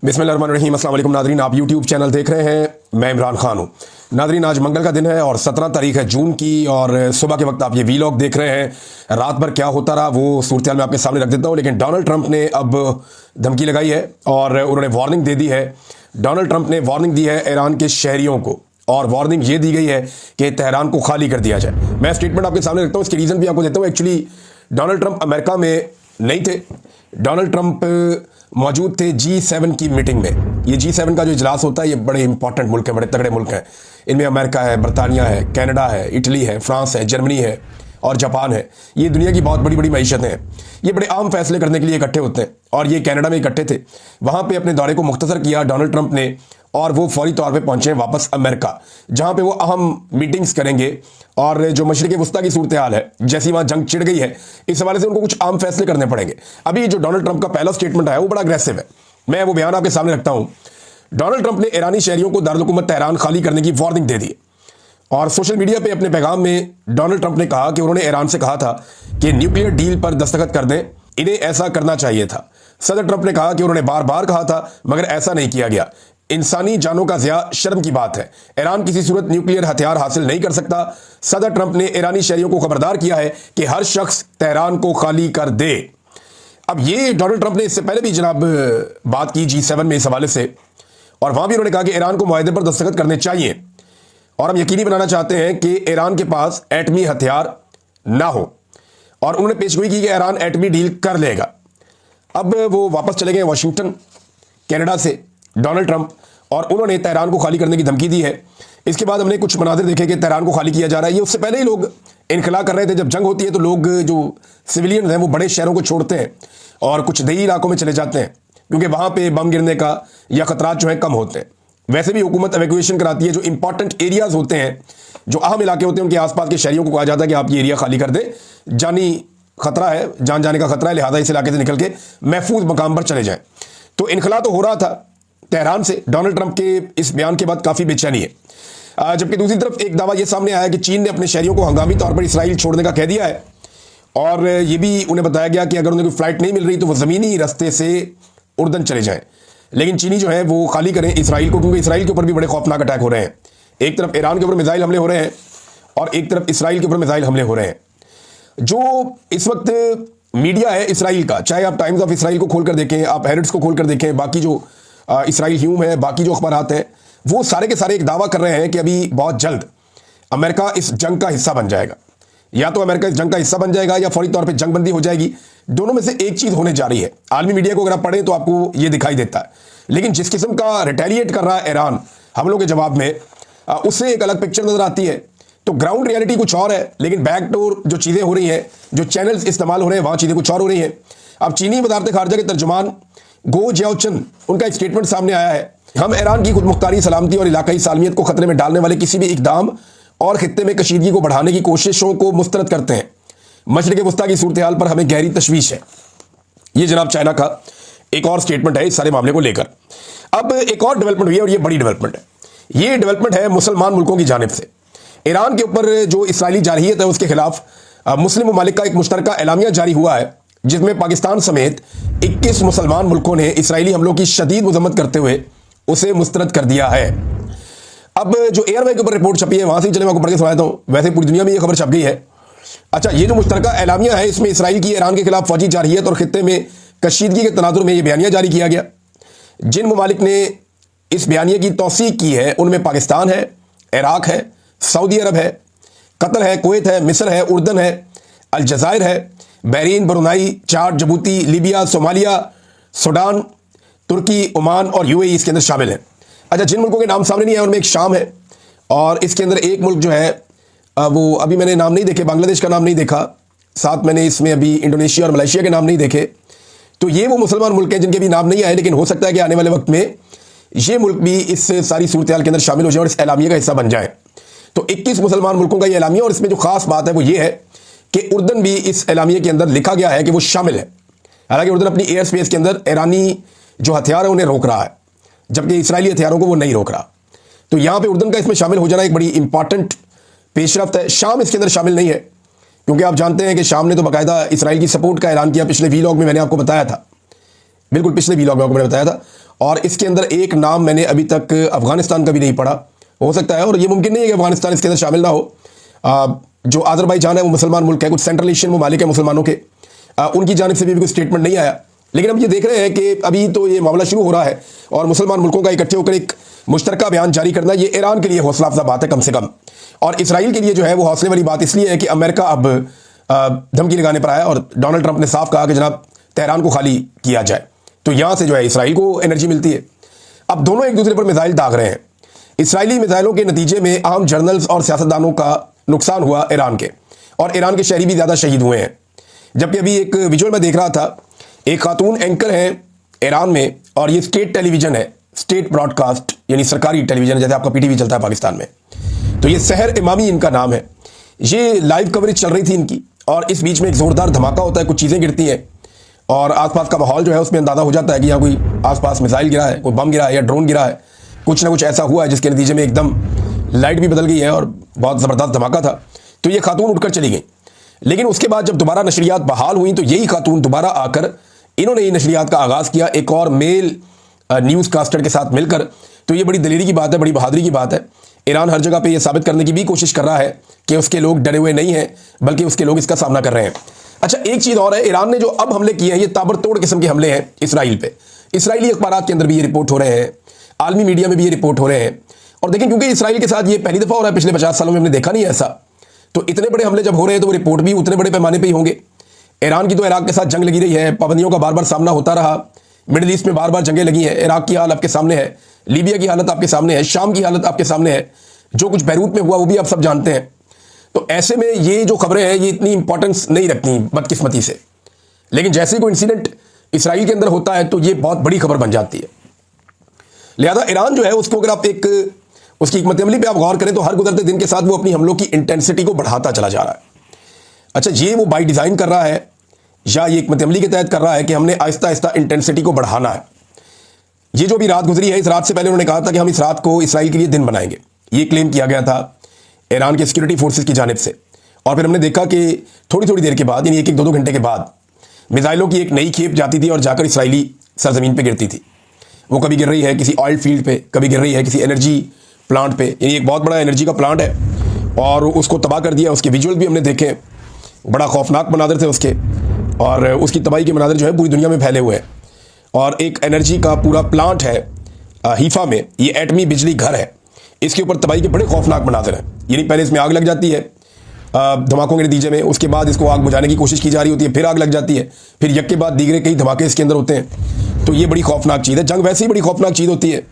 बिस्मिल्लाहिर्रहमानिर्रहीम। अस्सलाम वालेकुम नादरीन, आप यूट्यूब चैनल देख रहे हैं, मैं इमरान खान हूँ। नादरीन, आज मंगल का दिन है और 17 तारीख है जून की, और सुबह के वक्त आप ये वीलॉग देख रहे हैं। रात भर क्या होता रहा वो सूरत मैं आपके सामने रख देता हूँ। लेकिन डोनाल्ड ट्रंप ने अब धमकी लगाई है और उन्होंने वार्निंग दे दी है। डोनाल्ड ट्रंप ने वार्निंग दी है ईरान के शहरियों को, और वार्निंग ये दी गई है कि तेहरान को खाली कर दिया जाए। मैं स्टेटमेंट आपके सामने रखता हूँ, इसकी रीज़न भी आपको देता हूँ। एक्चुअली डोनाल्ड ट्रंप अमेरिका में नहीं थे। डोनाल्ड ट्रंप मौजूद थे G7 की मीटिंग में। ये G7 का जो इजलास होता है, ये बड़े इंपॉर्टेंट मुल्क हैं, बड़े तगड़े मुल्क हैं। इनमें अमेरिका है, बरतानिया है, कनाडा है, इटली है, फ्रांस है, जर्मनी है और जापान है। ये दुनिया की बहुत बड़ी बड़ी मईशतें हैं। ये बड़े आम फैसले करने के लिए इकट्ठे होते हैं, और ये कनाडा में इकट्ठे थे। वहाँ पे अपने दौरे को मुख्तसर किया डोनाल्ड ट्रंप ने, और वो फौरी तौर पे पहुंचे हैं वापस अमेरिका, जहां पे वो अहम मीटिंग्स करेंगे। और जो मशरिक़ वस्ता की सूरत हाल है, जैसी वहां जंग छिड़ गई है, इस हवाले से उनको कुछ आम फैसले करने पड़ेंगे। अभी जो डोनाल्ड ट्रंप का पहला स्टेटमेंट है वो बड़ा अग्रेसिव है। मैं वो बयान आपके सामने रखता हूं। डोनाल्ड ट्रंप ने ईरानी शहरियों को दारुल हुकूमत तेहरान खाली करने की वार्निंग दे दी, और सोशल मीडिया पे अपने पैगाम में डोनाल्ड ट्रंप ने कहा कि उन्होंने ईरान से कहा था कि न्यूक्लियर डील पर दस्तखत कर दें, इन्हें ऐसा करना चाहिए था। सदर ट्रंप ने कहा कि उन्होंने बार बार कहा था मगर ऐसा नहीं किया गया। इंसानी जानों का ज़िया शर्म की बात है। ईरान किसी सूरत न्यूक्लियर हथियार हासिल नहीं कर सकता। सदर ट्रंप ने ईरानी शहरियों को खबरदार किया है कि हर शख्स तेहरान को खाली कर दे। अब ये डोनाल्ड ट्रंप ने इससे पहले भी जनाब बात की G7 में इस हवाले से, और वहां भी उन्होंने कहा कि ईरान को मुआहदे पर दस्तखत करने चाहिए, और हम यकीनी बनाना चाहते हैं कि ईरान के पास एटमी हथियार ना हो। और उन्होंने पेशगोई की कि ईरान एटमी डील कर लेगा। अब वो वापस चले गए वाशिंगटन कनाडा से डोनाल्ड ट्रंप, और उन्होंने तेहरान को खाली करने की धमकी दी है। इसके बाद हमने कुछ मनाजिर देखे कि तेहरान को खाली किया जा रहा है। ये उससे पहले ही लोग इनखला कर रहे थे। जब जंग होती है तो लोग जो सिविलियन हैं वो बड़े शहरों को छोड़ते हैं और कुछ देही इलाकों में चले जाते हैं, क्योंकि वहाँ पे बम गिरने का या खतरात जो है कम होते हैं। वैसे भी हुकूमत एवैक्यूएशन कराती है। जो इंपॉर्टेंट एरियाज होते हैं, जो अहम इलाके होते हैं, उनके आसपास के शहरियों को कहा जाता है कि आप ये एरिया खाली कर दें, जानी खतरा है, जान जाने का खतरा है, लिहाजा इस इलाके से निकल के महफूज मकाम पर चले जाएं। तो इनखला तो हो रहा था तेहरान से। डोनाल्ड ट्रंप के इस बयान के बाद काफ़ी बेचैनी है। जबकि दूसरी तरफ एक दावा यह सामने आया कि चीन ने अपने शहरियों को हंगामी तौर पर इसराइल छोड़ने का कह दिया है, और यह भी उन्हें बताया गया कि अगर उन्हें कोई फ्लाइट नहीं मिल रही तो वो ज़मीनी रास्ते से उर्दन चले जाएं। लेकिन चीनी जो है वो खाली करें इसराइल को, क्योंकि इसराइल के ऊपर भी बड़े खौफनाक अटैक हो रहे हैं। एक तरफ ईरान के ऊपर मिसाइल हमले हो रहे हैं, और एक तरफ इसराइल के ऊपर मिसाइल हमले हो रहे हैं। जो इस वक्त मीडिया है इसराइल का, चाहे आप टाइम्स ऑफ इसराइल को खोल कर देखें, आप हेरिट्स को खोल कर देखें, बाकी जो इसराइल ह्यूम है, बाकी जो अखबारात हैं, वो सारे के सारे एक दावा कर रहे हैं कि अभी बहुत जल्द अमेरिका इस जंग का हिस्सा बन जाएगा। या तो अमेरिका इस जंग का हिस्सा बन जाएगा या फौरी तौर पे जंग बंदी हो जाएगी। दोनों में से एक चीज़ होने जा रही है। आलमी मीडिया को अगर आप पढ़ें तो आपको ये दिखाई देता है। लेकिन जिस किस्म का रिटेलिएट कर रहा है ईरान हमलों के जवाब में, उससे एक अलग पिक्चर नजर आती है। तो ग्राउंड रियलिटी कुछ और है, लेकिन बैकडोर जो चीज़ें हो रही हैं, जो चैनल्स इस्तेमाल हो रहे हैं, वहाँ चीज़ें कुछ और हो रही हैं। अब चीनी वज़ारत खारजा के तर्जुमान गो जियाओचन, उनका एक स्टेटमेंट सामने आया है। हम ईरान की खुद मुख्तारी, सलामती और इलाकाई सालमियत को खतरे में डालने वाले किसी भी इकदाम और खित्ते में कशीदगी को बढ़ाने की कोशिशों को मुस्तरद करते हैं। मशरिक़ वस्ता की सूरत हाल पर हमें गहरी तशवीश है। ये जनाब चाइना का एक और स्टेटमेंट है इस सारे मामले को लेकर। अब एक और डेवलपमेंट हुई है, और ये बड़ी डेवलपमेंट है। ये डेवलपमेंट है मुसलमान मुल्कों की जानिब से ईरान के ऊपर जो इसराइली जारहियत है उसके खिलाफ मुस्लिम ममालिक का एक मुश्तरका एलामिया जारी हुआ है, जिसमें पाकिस्तान समेत 21 मुसलमान मुल्कों ने इसराइली हमलों की शदीद मजम्मत करते हुए उसे मुस्तरद कर दिया है। अब जो एयरवे के ऊपर रिपोर्ट छपी है, वहां से चले मैं आपको पढ़ के सुनाता हूं। वैसे पूरी दुनिया में ये खबर छप गई है। अच्छा, ये जो मुश्तरका एलामिया है, इसमें इसराइल की ईरान के खिलाफ फौजी जारहियत और खित्ते में कशीदगी के तनाजुर में यह बयानिया जारी किया गया। जिन ममालिक ने इस बयानिया की तौसीक की है उनमें पाकिस्तान है, इराक है, सऊदी अरब है, कतर है, कुवैत है, मिस्र है, उर्दन है, अलजायर है, Bahrain, Brunei, Chad, Djibouti, Libya, Somalia, Sudan, तुर्की, ओमान और यूएई इसके अंदर शामिल है। अच्छा, जिन मुल्कों के नाम सामने नहीं आए उनमें एक शाम है, और इसके अंदर एक मुल्क जो है वो अभी मैंने नाम नहीं देखे, बांग्लादेश का नाम नहीं देखा, साथ मैंने इसमें अभी इंडोनेशिया और मलेशिया के नाम नहीं देखे। तो ये वो मुसलमान मुल्क हैं जिनके भी नाम नहीं आए, लेकिन हो सकता है कि आने वाले वक्त में ये मुल्क भी इस सारी सूरत हाल के अंदर शामिल हो जाए और इस एलामिया का हिस्सा बन जाए। तो 21 मुसलमान मुल्कों का ये एलामिया, और इसमें जो खास बात है वो ये है कि उर्दन भी इस एलामिया के अंदर लिखा गया है कि वो शामिल है। हालांकि उर्दन अपनी एयर स्पेस के अंदर ईरानी जो हथियार है उन्हें रोक रहा है, जबकि इसराइली हथियारों को वो नहीं रोक रहा। तो यहाँ पे उर्दन का इसमें शामिल हो जाना एक बड़ी इंपॉर्टेंट पेशरफ्त है। शाम इसके अंदर शामिल नहीं है, क्योंकि आप जानते हैं कि शाम ने तो बाकायदा इसराइल की सपोर्ट का ऐलान किया। पिछले वीलॉग में मैंने आपको बताया था, बिल्कुल पिछले वीलॉग में आपको मैंने बताया था। और इसके अंदर एक नाम मैंने अभी तक अफगानिस्तान का भी नहीं पढ़ा। हो सकता है, और ये मुमकिन नहीं है कि अफगानिस्तान इसके अंदर शामिल ना हो। जो अजरबैजान है वो मुसलमान मुल्क है, कुछ सेंट्रल एशियन ममालिक है मुसलमानों के, उनकी जानिब से भी कोई स्टेटमेंट नहीं आया। लेकिन हम ये देख रहे हैं कि अभी तो ये मामला शुरू हो रहा है और मुसलमान मुल्कों का इकट्ठे होकर एक मुश्तरका बयान जारी करना, ये ईरान के लिए हौसला अफजा बात है कम से कम। और इसराइल के लिए जो है वो हौसले वाली बात इसलिए है कि अमेरिका अब धमकी लगाने पर आया और डोनाल्ड ट्रंप ने साफ कहा कि जनाब तेहरान को खाली किया जाए। तो यहां से जो है इसराइल को एनर्जी मिलती है। अब दोनों एक दूसरे पर मिसाइल दाग रहे हैं। इसराइली मिसाइलों के नतीजे में आम जर्नल्स और सियासतदानों का नुकसान हुआ ईरान के, और ईरान के शहरी भी ज़्यादा शहीद हुए हैं। जबकि अभी एक विजुअल में देख रहा था, एक खातून एंकर है ईरान में, और ये स्टेट टेलीविज़न है, स्टेट ब्रॉडकास्ट यानी सरकारी टेलीविज़न, जैसे आपका पीटीवी चलता है पाकिस्तान में। तो ये सहर इमामी इनका नाम है। ये लाइव कवरेज चल रही थी इनकी, और इस बीच में एक ज़ोरदार धमाका होता है, कुछ चीज़ें गिरती हैं और आसपास का माहौल जो है उसमें अंदाज़ा हो जाता है कि यहाँ कोई आसपास मिसाइल गिरा है, कोई बम गिरा है या ड्रोन गिरा है, कुछ ना कुछ ऐसा हुआ है जिसके नतीजे में एकदम लाइट भी बदल गई है और बहुत ज़बरदस्त धमाका था। तो ये खातून उठकर चली गई। लेकिन उसके बाद जब दोबारा नशरियात बहाल हुई तो यही खातून दोबारा आकर इन्होंने ये नशरियात का आगाज़ किया, एक और मेल न्यूज़ कास्टर के साथ मिलकर। तो ये बड़ी दलेरी की बात है, बड़ी बहादुरी की बात है। ईरान हर जगह पे ये साबित करने की भी कोशिश कर रहा है कि उसके लोग डरे हुए नहीं हैं, बल्कि उसके लोग इसका सामना कर रहे हैं। अच्छा, एक चीज़ और है, ईरान ने जो अब हमले किए हैं ये ताबड़तोड़ किस्म के हमले हैं इसराइल पे। इसराइली अखबारात के अंदर भी ये रिपोर्ट हो रहे हैं, आलमी मीडिया में भी ये रिपोर्ट हो रहे हैं। और देखें, क्योंकि इसराइल के साथ ये पहली दफ़ा हो रहा है, पिछले 50 सालों में हमने देखा नहीं है ऐसा। तो इतने बड़े हमले जब हो रहे हैं तो वो रिपोर्ट भी उतने बड़े पैमाने पर ही होंगे। ईरान की तो इराक के साथ जंग लगी रही है, पाबंदियों का बार बार सामना होता रहा, मिडिल ईस्ट में बार बार जंगें लगी हैं। इराक की हालत आपके सामने है, लीबिया की हालत आपके सामने है, शाम की हालत आपके सामने है, जो कुछ बैरूत में हुआ वो भी आप सब जानते हैं। तो ऐसे में ये जो खबरें हैं ये इतनी इंपॉर्टेंस नहीं रखती बदकिस्मती से। लेकिन जैसे ही कोई इंसिडेंट इसराइल के अंदर होता है तो ये बहुत बड़ी खबर बन जाती है। लिहाजा ईरान जो है उसको अगर आप एक उसकी हिकमत अमली पे आप गौर करें तो हर गुजरते दिन के साथ वो अपनी हमलों की इंटेंसिटी को बढ़ाता चला जा रहा है। अच्छा, ये वो बाई डिज़ाइन कर रहा है या ये हिकमत अमली के तहत कर रहा है कि हमने आहिस्ता आहिस्ता इंटेंसिटी को बढ़ाना है। ये जो भी रात गुजरी है, इस रात से पहले उन्होंने कहा था कि हम इस रात को इसराइल के लिए दिन बनाएंगे, ये क्लेम किया गया था ईरान के सिक्योरिटी फोर्सेस की जानिब से। और फिर हमने देखा कि थोड़ी थोड़ी देर के बाद, यानी 1-2 घंटे के बाद, मिसाइलों की एक नई खेप जाती थी और जाकर इसराइली सरजमीन पे गिरती थी। वो कभी गिर रही है किसी ऑयल फील्ड पे, कभी गिर रही है किसी एनर्जी प्लांट पे, यानी एक बहुत बड़ा एनर्जी का प्लांट है और उसको तबाह कर दिया। उसके विजुअल भी हमने देखे, बड़ा खौफनाक मनाजिर थे उसके, और उसकी तबाही के मनाजिर जो है पूरी दुनिया में फैले हुए हैं। और एक एनर्जी का पूरा प्लांट है हीफा में, ये एटमी बिजली घर है, इसके ऊपर तबाही के बड़े खौफनाक मनाजिर हैं। यानी पहले इसमें आग लग जाती है धमाकों के नतीजे में, उसके बाद इसको आग बुझाने की कोशिश की जा रही होती है, फिर आग लग जाती है, फिर एक के बाद दीगरे कई धमाके इसके अंदर होते हैं। तो ये बड़ी खौफनाक चीज़ है। जंग वैसे ही बड़ी खौफनाक चीज़ होती है।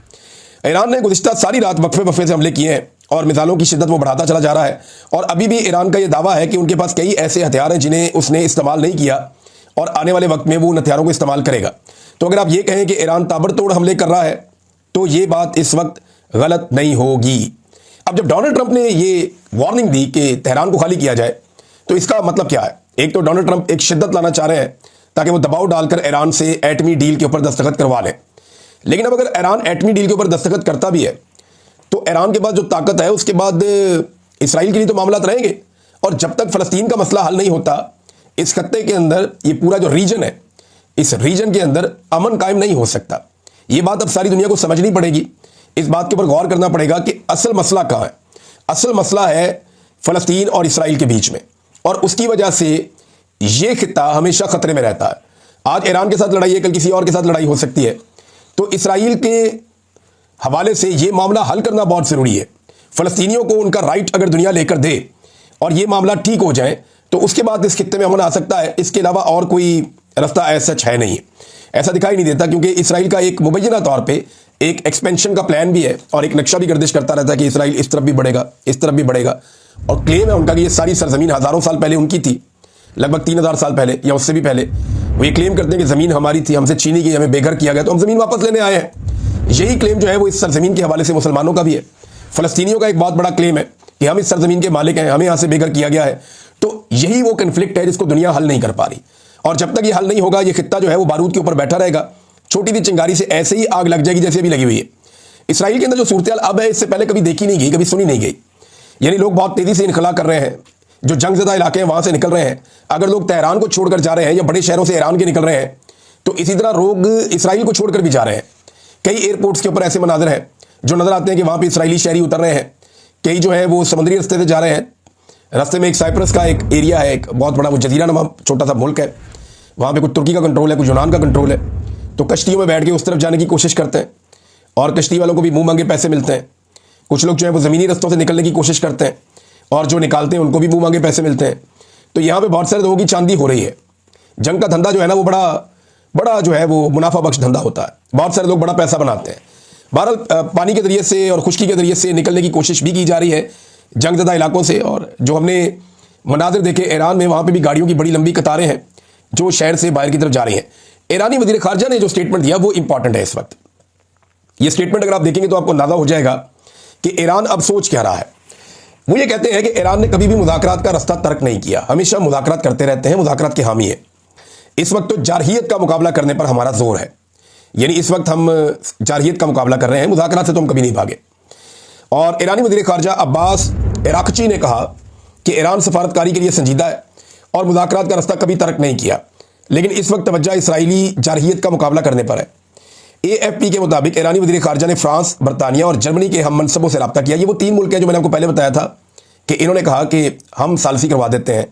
ईरान ने गुज़िश्ता सारी रात वक्फे से हमले किए हैं और मिसाइलों की शिद्दत वो बढ़ाता चला जा रहा है। और अभी भी ईरान का ये दावा है कि उनके पास कई ऐसे हथियार हैं जिन्हें उसने इस्तेमाल नहीं किया और आने वाले वक्त में वो उन हथियारों को इस्तेमाल करेगा। तो अगर आप ये कहें कि ईरान ताबड़तोड़ हमले कर रहा है तो ये बात इस वक्त गलत नहीं होगी। अब जब डोनाल्ड ट्रंप ने ये वार्निंग दी कि तेहरान को खाली किया जाए, तो इसका मतलब क्या है? एक तो डोनाल्ड ट्रंप एक शिद्दत लाना चाह रहे हैं ताकि वो दबाव डालकर ईरान से एटमी डील के ऊपर दस्तखत करवा लें। लेकिन अब अगर ईरान एटमी डील के ऊपर दस्तखत करता भी है तो ईरान के पास जो ताकत है उसके बाद इसराइल के लिए तो मामलात रहेंगे। और जब तक फ़लस्तीन का मसला हल नहीं होता, इस खत्ते के अंदर ये पूरा जो रीजन है, इस रीजन के अंदर अमन कायम नहीं हो सकता। ये बात अब सारी दुनिया को समझनी पड़ेगी। इस बात के ऊपर गौर करना पड़ेगा कि असल मसला कहाँ है। असल मसला है फ़लस्तीन और इसराइल के बीच में, और उसकी वजह से ये खित्ता हमेशा खतरे में रहता है। आज ईरान के साथ लड़ाई है, कल किसी और के साथ लड़ाई हो सकती है। तो इसराइल के हवाले से ये मामला हल करना बहुत ज़रूरी है। फ़लस्तीनियों को उनका राइट अगर दुनिया लेकर दे और ये मामला ठीक हो जाए तो उसके बाद इस खित्ते में अमन आ सकता है। इसके अलावा और कोई रास्ता ऐसा है नहीं, ऐसा दिखाई नहीं देता, क्योंकि इसराइल का एक मुबैना तौर पे एक एक्सपेंशन का प्लान भी है और एक नक्शा भी गर्दिश करता रहता है कि इसराइल इस तरफ भी बढ़ेगा, इस तरफ भी बढ़ेगा। और क्लेम है उनका कि ये सारी सरजमीन हज़ारों साल पहले उनकी थी, लगभग 3000 साल पहले या उससे भी पहले। वो ये क्लेम करते हैं कि ज़मीन हमारी थी, हमसे छीनी गई, हमें बेघर किया गया, तो हम ज़मीन वापस लेने आए हैं। यही क्लेम जो है वो इस सरजमीन के हवाले से मुसलमानों का भी है। फ़लस्तीनियों का एक बहुत बड़ा क्लेम है कि हम इस सरजमीन के मालिक हैं, हमें यहाँ से बेघर किया गया है। तो यही वो कन्फ्लिक्ट है जिसको दुनिया हल नहीं कर पा रही। और जब तक ये हल नहीं होगा, ये खित्ता जो है वो बारूद के ऊपर बैठा रहेगा। छोटी सी चिंगारी से ऐसे ही आग लग जाएगी जैसे अभी लगी हुई है। इसराइल के अंदर जो सूरत अब है, इससे पहले कभी देखी नहीं गई, कभी सुनी नहीं गई। यानी लोग बहुत तेज़ी से इनखला कर रहे हैं, जो जंगज़दा इलाके हैं वहाँ से निकल रहे हैं। अगर लोग तेहरान को छोड़कर जा रहे हैं या बड़े शहरों से ईरान के निकल रहे हैं, तो इसी तरह लोग इसराइल को छोड़कर भी जा रहे हैं। कई एयरपोर्ट्स के ऊपर ऐसे मनाजर हैं जो नजर आते हैं कि वहां पे इसराइली शहरी उतर रहे हैं, कई जो है वो समुद्री रास्ते से जा रहे हैं। रास्ते में एक साइप्रस का एक एरिया है, एक बहुत बड़ा वो जजीरा नमा छोटा सा मुल्क है, वहां पे कुछ तुर्की का कंट्रोल है, कुछ यूनान का कंट्रोल है। तो कश्तियों में बैठ के उस तरफ जाने की कोशिश करते हैं और कश्ती वालों को भी मुंह मांगे पैसे मिलते हैं। कुछ लोग जो है वो ज़मीनी रस्तों से निकलने की कोशिश करते हैं और जो निकालते हैं उनको भी मुंह मांगे पैसे मिलते हैं। तो यहाँ पे बहुत सारे लोगों की चांदी हो रही है। जंग का धंधा जो है ना वो बड़ा बड़ा जो है वो मुनाफा बख्श धंधा होता है, बहुत सारे लोग बड़ा पैसा बनाते हैं। बहरहाल पानी के जरिए से और खुश्की के जरिए से निकलने की कोशिश भी की जा रही है जंगज़दा इलाकों से। और जो हमने मनाजिर देखे ईरान में, वहाँ पर भी गाड़ियों की बड़ी लंबी कतारें हैं जो शहर से बाहर की तरफ जा रही हैं। ईरानी वज़ीर ख़ारजा ने जो स्टेटमेंट दिया वो इंपॉर्टेंट है इस वक्त। ये स्टेटमेंट अगर आप देखेंगे तो आपको अंदाजा हो जाएगा कि ईरान अब सोच क्या रहा है। वो ये कहते हैं कि ईरान ने कभी भी मुज़ाकरात का रास्ता तर्क नहीं किया, हमेशा मुज़ाकरात करते रहते हैं, मुज़ाकरात के हामी है। इस वक्त तो जारहियत का मुकाबला करने पर हमारा जोर है, यानी इस वक्त हम जारहियत का मुकाबला कर रहे हैं, मुज़ाकरात से तो हम कभी नहीं भागे। और ईरानी वज़ीर ख़ारजा अब्बास अराक़ची ने कहा कि ईरान सफारतकारी के लिए संजीदा है और मुज़ाकरात का रास्ता कभी तर्क नहीं किया, लेकिन इस वक्त तवज्जो इसराइली जारहियत का मुकाबला करने पर है। AFP के मुताबिक ईरानी वज़ीर ख़ारजा ने फ्रांस, बरतानिया और जर्मनी के हम मनसबों से रब्ता किया। ये वो 3 मुल्क हैं जो मैंने आपको पहले बताया था कि इन्होंने कहा कि हम सालसी करवा देते हैं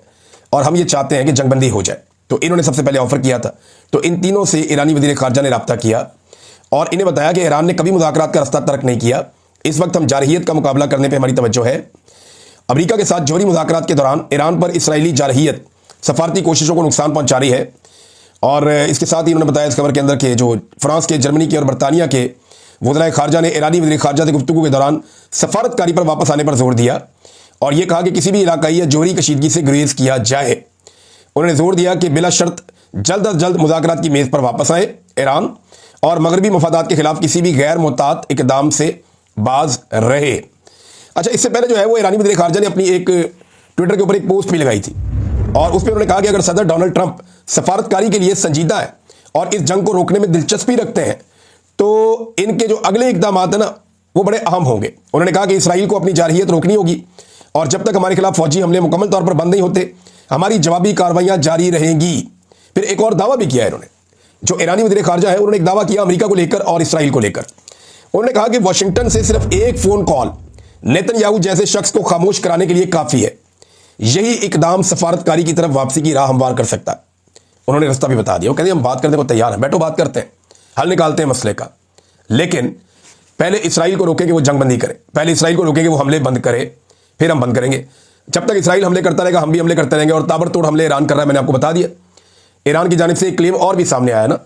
और हम ये चाहते हैं कि जंगबंदी हो जाए, तो इन्होंने सबसे पहले ऑफर किया था। तो इन तीनों से ईरानी वज़ीर ख़ारजा ने रब्ता किया और इन्हें बताया कि ईरान ने कभी मुज़ाकरात का रास्ता तर्क नहीं किया, इस वक्त हम जारहियत का मुकाबला करने पर हमारी तवज्जो है। अमरीका के साथ जौहरी मुज़ाकरात के दौरान ईरान पर इसराइली जारहियत सफारती कोशिशों को नुकसान पहुँचा रही है। और इसके साथ ही उन्होंने बताया इस खबर के अंदर के जो फ्रांस के, जर्मनी के और बरतानिया के वज़ीर ख़ारजा ने ईरानी वज़ीर ख़ारजा से गुफ्तगू के दौरान सफारतकारी पर वापस आने पर जोर दिया और यह कहा कि किसी भी इलाकाई या जौहरी कशीदगी से गुरेज किया जाए। उन्होंने जोर दिया कि बिला शर्त जल्द अज जल्द मुज़ाकरात की मेज़ पर वापस आए ईरान और मगरबी मफादात के खिलाफ किसी भी गैर मुताद इकदाम से बाज रहे। अच्छा, इससे पहले जो है वो ईरानी वज़ीर ख़ारजा ने अपनी एक ट्विटर के ऊपर एक पोस्ट भी लगाई थी और उस पर उन्होंने कहा कि अगर सदर डोनाल्ड ट्रंप सफारतकारी के लिए संजीदा है और इस जंग को रोकने में दिलचस्पी रखते हैं तो इनके जो अगले इकदाम है ना वो बड़े अहम होंगे। उन्होंने कहा कि इसराइल को अपनी जारहियत रोकनी होगी और जब तक हमारे खिलाफ फौजी हमले मुकम्मल तौर पर बंद नहीं होते हमारी जवाबी कार्रवाइयां जारी रहेंगी। फिर एक और दावा भी किया है इन्होंने, जो ईरानी वज़ीर ख़ारजा है उन्होंने एक दावा किया अमेरिका को लेकर और इसराइल को लेकर। उन्होंने कहा कि वाशिंगटन से सिर्फ एक फ़ोन कॉल नेतन्याहू जैसे शख्स को खामोश कराने के लिए काफ़ी है, यही इकदाम सफारतकारी की तरफ वापसी की राह हमवार कर सकता है। उन्होंने रास्ता भी बता दिया, वो कहते हम बात करने को तैयार हैं, बैठो बात करते हैं, हल निकालते हैं मसले का, लेकिन पहले इसराइल को रोके कि वो जंग बंदी करे, पहले इसराइल को रोके कि वो हमले बंद करे, फिर हम बंद करेंगे। जब तक इसराइल हमले करता रहेगा हम भी हमले करते रहेंगे और ताबड़तोड़ हमले ईरान कर रहा है। मैंने आपको बता दिया ईरान की जानिब से एक क्लेम और भी सामने आया ना,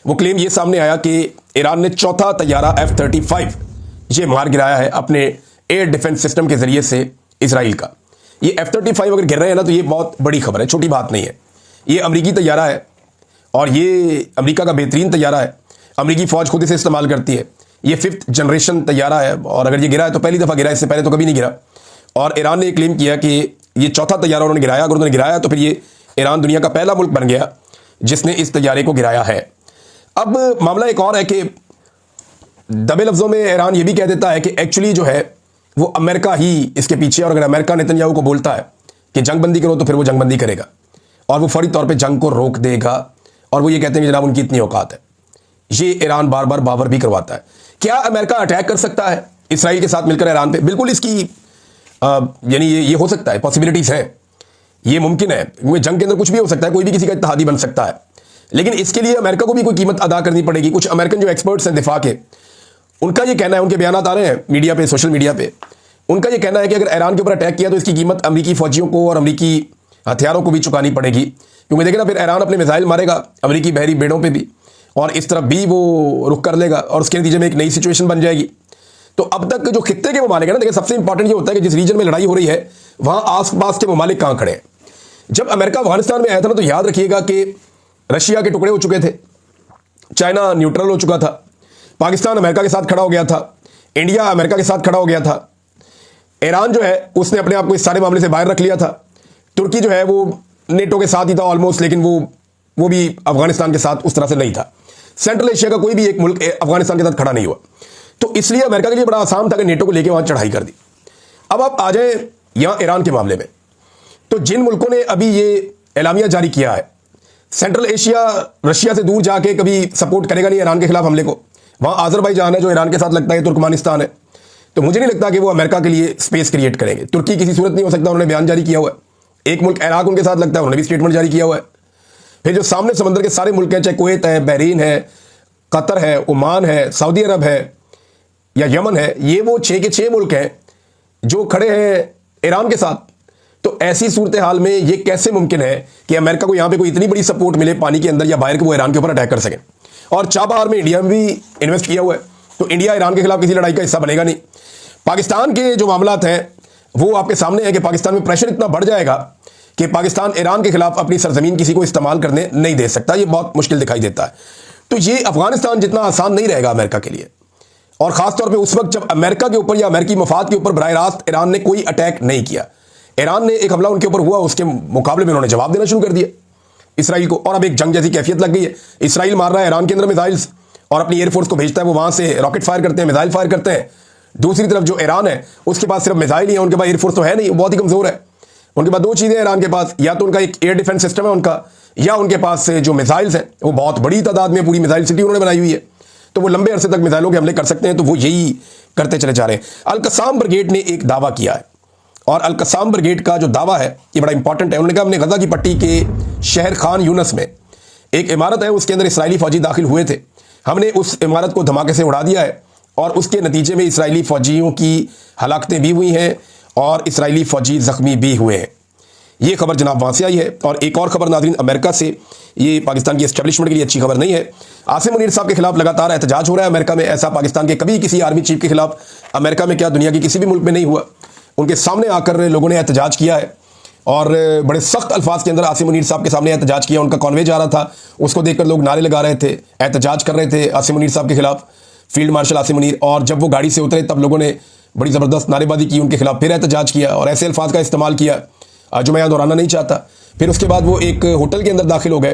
वो क्लेम ये सामने आया कि ईरान ने चौथा तैयारा F-35 ये मार गिराया है अपने एयर डिफेंस सिस्टम के जरिए से इसराइल का। ये F-35 अगर गिर रहे हैं ना तो ये बहुत बड़ी खबर है, छोटी बात नहीं है। ये अमरीकी तैयारा है और ये अमरीका का बेहतरीन तैयारा है, अमरीकी फ़ौज खुद इसे इस्तेमाल करती है। ये 5th जनरेशन तैयारा है और अगर ये गिरा है तो पहली दफ़ा गिरा है, इससे पहले तो कभी नहीं गिरा। और ईरान ने क्लेम किया कि ये चौथा तैयारा उन्होंने गिराया। अगर उन्होंने गिराया तो फिर ये ईरान दुनिया का पहला मुल्क बन गया जिसने इस तैयारे को गिराया है। अब मामला एक और है कि दबे लफ्ज़ों में ईरान ये भी कह देता है कि एक्चुअली जो है वो अमेरिका ही इसके पीछे, और अगर अमेरिका नेतन्याहू को बोलता है कि जंगबंदी करो तो फिर वो जंगबंदी करेगा और वो फौरी तौर पे जंग को रोक देगा। और वो ये कहते हैं कि जनाब उनकी इतनी औकात है। ये ईरान बार बार बावर भी करवाता है। क्या अमेरिका अटैक कर सकता है इसराइल के साथ मिलकर ईरान पे? बिल्कुल इसकी यानी ये हो सकता है, पॉसिबिलिटीज़ हैं, ये मुमकिन है। क्योंकि जंग के अंदर कुछ भी हो सकता है, कोई भी किसी का इत्तेहादी बन सकता है, लेकिन इसके लिए अमेरिका को भी कोई कीमत अदा करनी पड़ेगी। कुछ अमेरिकन जो एक्सपर्ट्स हैं दिफा के, उनका ये कहना है, उनके बयान आ रहे हैं मीडिया पे, सोशल मीडिया पे, उनका ये कहना है कि अगर ईरान के ऊपर अटैक किया तो इसकी कीमत अमरीकी फौजियों को और अमरीकी हथियारों को भी चुकानी पड़ेगी। क्योंकि देखिए ना, फिर ईरान अपने मिसाइल मारेगा अमरीकी बहरी बेड़ों पे भी और इस तरफ भी वो रुख कर लेगा और उसके नतीजे में एक नई सिचुएशन बन जाएगी। तो अब तक जो खित्ते के ममालिक है ना, देखिए सबसे इंपॉर्टेंट ये होता है कि जिस रीजन में लड़ाई हो रही है वहां आसपास के ममालिक कहां खड़े हैं। जब अमेरिका अफगानिस्तान में आया था ना तो याद रखिएगा कि रशिया के टुकड़े हो चुके थे, चाइना न्यूट्रल हो चुका था, पाकिस्तान अमेरिका के साथ खड़ा हो गया था, इंडिया अमेरिका के साथ खड़ा हो गया था, ईरान जो है उसने अपने आप को इस सारे मामले से बाहर रख लिया था, तुर्की जो है वो नेटो के साथ ही था ऑलमोस्ट, लेकिन वो भी अफगानिस्तान के साथ उस तरह से नहीं था। सेंट्रल एशिया का कोई भी एक मुल्क अफगानिस्तान के साथ खड़ा नहीं हुआ। तो इसलिए अमेरिका के लिए बड़ा आसान था कि नेटो को लेकर वहां चढ़ाई कर दी। अब आप आ जाए यहां ईरान के मामले में, तो जिन मुल्कों ने अभी ये एलामिया जारी किया है सेंट्रल एशिया रशिया से दूर जाके कभी सपोर्ट करेगा नहीं ईरान के खिलाफ हमले को, वहाँ अजरबैजान है जो ईरान के साथ लगता है, तुर्कमानिस्तान है। तो मुझे नहीं लगता कि वो अमेरिका के लिए स्पेस क्रिएट करेंगे। तुर्की किसी सूरत नहीं हो सकता, उन्होंने बयान जारी किया हुआ है। एक मुल्क इराक उनके साथ लगता है, उन्होंने भी स्टेटमेंट जारी किया हुआ है। फिर जो सामने समंदर के सारे मुल्क हैं, चाहे कुवैत है, बहरीन है, कतर है, ओमान है, सऊदी अरब है या यमन है, ये वो 6 के 6 मुल्क हैं जो खड़े हैं ईरान के साथ। तो ऐसी सूरत हाल में ये कैसे मुमकिन है कि अमेरिका को यहां पे कोई इतनी बड़ी सपोर्ट मिले पानी के अंदर या बाहर के, वो ईरान के ऊपर अटैक कर सके। और चाबहार में इंडिया में भी इन्वेस्ट किया हुआ है, तो इंडिया ईरान के खिलाफ किसी लड़ाई का हिस्सा बनेगा नहीं। पाकिस्तान के जो मामलात हैं वो आपके सामने है कि पाकिस्तान में प्रेशर इतना बढ़ जाएगा कि पाकिस्तान ईरान के खिलाफ अपनी सरजमीन किसी को इस्तेमाल करने नहीं दे सकता। ये बहुत मुश्किल दिखाई देता है। तो ये अफगानिस्तान जितना आसान नहीं रहेगा अमेरिका के लिए, और खासतौर पर उस वक्त जब अमेरिका के ऊपर या अमेरिकी मफाद के ऊपर बराह रास्त ईरान ने कोई अटैक नहीं किया। ईरान ने एक हमला उनके ऊपर हुआ, उसके मुकाबले में उन्होंने जवाब देना शुरू कर दिया इसराइल को, और अब एक जंग जैसी कैफियत लग गई है। इसराइल मार रहा है ईरान के अंदर मिसाइल्स और अपनी एयरफोर्स को भेजता है, वो वहां से रॉकेट फायर करते हैं, मिसाइल फायर करते हैं। दूसरी तरफ जो ईरान है उसके पास सिर्फ मिसाइल ही है, उनके पास एयरफोर्स तो है नहीं, बहुत ही कमजोर है। उनके पास 2 चीजें ईरान के पास, या तो उनका एक एयर डिफेंस सिस्टम है उनका, या उनके पास जो मिसाइल्स हैं वो बहुत बड़ी तादाद में पूरी मिसाइल सिटी उन्होंने बनाई हुई है, तो वो लंबे अरसे तक मिसाइलों के हमले कर सकते हैं। तो वो यही करते चले जा रहे हैं। अल-कसाम ब्रिगेड ने एक दावा किया है, और अल-कसाम ब्रिगेड का जो दावा है ये बड़ा इंपॉर्टेंट है। उन्होंने कहा हमने गजा की पट्टी के शहर खान यूनस में एक इमारत है, उसके अंदर इसराइली फौजी दाखिल हुए थे, हमने उस इमारत को धमाके से उड़ा दिया है, और उसके नतीजे में इसराइली फौजियों की हलाकतें भी हुई हैं और इसराइली फौजी जख्मी भी हुए हैं। ये खबर जनाब वहाँ से आई है। और एक और खबर नाज़रीन अमेरिका से, ये पाकिस्तान की एस्टेब्लिशमेंट के लिए अच्छी खबर नहीं है। आसिम मुनीर साहब के खिलाफ लगातार एहतजाज हो रहा है अमेरिका में। ऐसा पाकिस्तान के कभी किसी आर्मी चीफ के खिलाफ अमेरिका में क्या दुनिया के किसी भी मुल्क में नहीं हुआ। उनके सामने आकर लोगों ने एहतजाज किया है, और बड़े सख्त अल्फाज के अंदर आसिम मुनीर साहब के सामने एहतजाज किया। उनका कॉन्वे जा रहा था, उसको देखकर लोग नारे लगा रहे थे, एहतजाज कर रहे थे आसिम मुनीर साहब के खिलाफ, फील्ड मार्शल आसिम मुनीर। और जब वो गाड़ी से उतरे तब लोगों ने बड़ी ज़बरदस्त नारेबाजी की, उनके खिलाफ फिर एहतजाज किया और ऐसे अल्फाज का इस्तेमाल किया जो मैं यहाँ दोहराना नहीं चाहता। फिर उसके बाद वो एक होटल के अंदर दाखिल हो गए,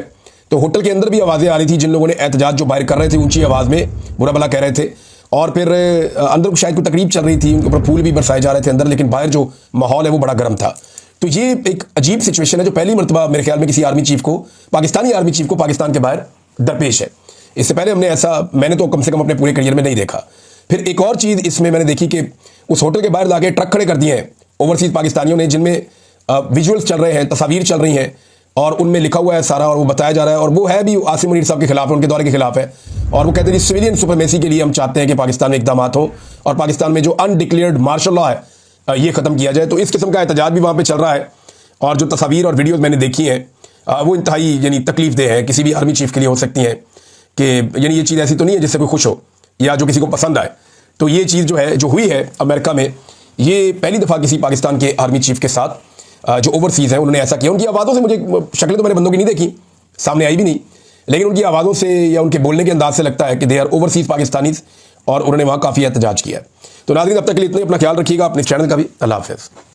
तो होटल के अंदर भी आवाज़ें आ रही थी, जिन लोगों ने एहतजाज जो बाहर कर रहे थे ऊंची आवाज़ में बुरा भला कह रहे थे। और फिर अंदर शायद कोई तकरीब चल रही थी, उनके ऊपर फूल भी बरसाए जा रहे थे अंदर, लेकिन बाहर जो माहौल है वो बड़ा गर्म था। तो ये एक अजीब सिचुएशन है जो पहली मरतबा मेरे ख्याल में किसी आर्मी चीफ को, पाकिस्तानी आर्मी चीफ को पाकिस्तान के बाहर दरपेश है। इससे पहले हमने ऐसा, मैंने तो कम से कम अपने पूरे करियर में नहीं देखा। फिर एक और चीज़ इसमें मैंने देखी कि उस होटल के बाहर लाके ट्रक खड़े कर दिए हैं ओवरसीज़ पाकिस्तानियों ने, जिनमें विजुअल्स चल रहे हैं, तस्वीर चल रही हैं, और उनमें लिखा हुआ है सारा, और वो बताया जा रहा है, और वो है भी आसिम मुनीर साहब के खिलाफ है, उनके दौरे के खिलाफ है। और वो कहते हैं सिविलियन सुपरमेसी के लिए हम चाहते हैं कि पाकिस्तान में इकदाम हो और पाकिस्तान में जो अनडिक्लेयर्ड मार्शल लॉ है ये ख़त्म किया जाए। तो इस किस्म का एहतजाज भी वहाँ पर चल रहा है। और जो तस्वीर और वीडियोज़ मैंने देखी हैं वो इंतहाई यानी तकलीफ दे हैं, किसी भी आर्मी चीफ के लिए हो सकती हैं कि यानी ये चीज़ ऐसी तो नहीं है जिससे कोई खुश हो या जो किसी को पसंद आए। तो ये चीज़ जो है, जो हुई है अमेरिका में, ये पहली दफ़ा किसी पाकिस्तान के आर्मी चीफ के साथ जो ओवरसीज़ हैं उन्होंने ऐसा किया। उनकी आवाज़ों से मुझे, शक्लें तो मैंने बंदों की नहीं देखी, सामने आई भी नहीं, लेकिन उनकी आवाज़ों से या उनके बोलने के अंदाज से लगता है कि दे आर ओवरसीज़ पाकिस्तानीज़, और उन्होंने वहाँ काफ़ी एहतजाज किया है। तो नाज़रीन अब तक के लिए इतना ही, अपना ख्याल रखिएगा, अपने चैनल का भी। अल्लाह हाफ़िज़।